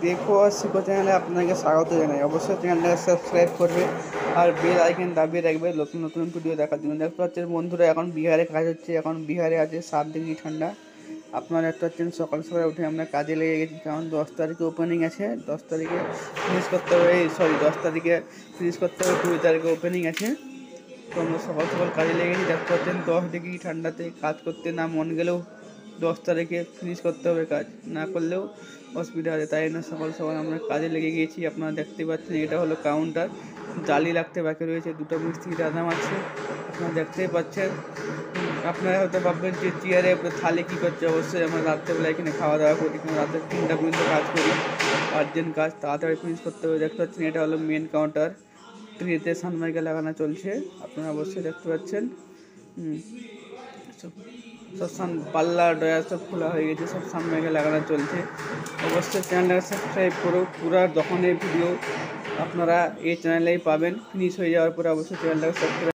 দেখো আর শিখো চ্যানেলে আপনাকে স্বাগত জানাই। অবশ্যই চ্যানেলটাকে সাবস্ক্রাইব করবে আর বেল আইকন দাবিয়ে রাখবে নতুন নতুন ভিডিও দেখার জন্য। দেখতে পাচ্ছেন বন্ধুরা, এখন বিহারে কাজ হচ্ছে। এখন বিহারে আছে 7 ডিগ্রি ঠান্ডা। আপনারা দেখতে পাচ্ছেন সকাল সকাল উঠে আমরা কাজে লেগে গেছি, কারণ 10 তারিখে ওপেনিং আছে। 10 তারিখে ফিনিশ করতে হবে, 10 তারিখে ফিনিশ করতে হবে, 20 তারিখে ওপেনিং আছে। তো আমরা সকাল সকাল কাজে লেগে গেছি। দেখতে পাচ্ছেন 10 ডিগ্রি ঠান্ডাতে কাজ করতে না মন গেলেও 10 তারিখে ফিনিশ করতে হবে, কাজ না করলেও অসুবিধা আছে। তাই জন্য সকাল সকাল আমরা কাজে লেগে গিয়েছি। আপনারা দেখতে পাচ্ছেন এটা হলো কাউন্টার, জালি লাগতে বাকি রয়েছে, দুটো মিস্ত্রি দাদা আছে, আপনারা দেখতেই পাচ্ছেন। আপনারা হয়তো ভাববেন যে চেয়ারে থালি কী করছে। অবশ্যই আমরা রাত্রেবেলা এখানে খাওয়া দাওয়া করি, কিন্তু রাত্রে 3টা পর্যন্ত কাজ করি। আর্জেন্ট কাজ, তাড়াতাড়ি ফিনিশ করতে হবে। দেখতে পাচ্ছেন এটা হলো মেন কাউন্টার, ট্রেতে সানমাইকা লাগানো চলছে, আপনারা অবশ্যই দেখতে পাচ্ছেন। সব পাল্লা ডয়ার সব খোলা হয়ে গেছে, সব সানমাইকা লাগানো চলছে। অবশ্যই চ্যানেলটাকে সাবস্ক্রাইব করো। পুরো দোকানের ভিডিও আপনারা এই চ্যানেলেই পাবেন। ফিনিশ হয়ে যাওয়ার পরে অবশ্যই চ্যানেলটাকে সাবস্ক্রাইব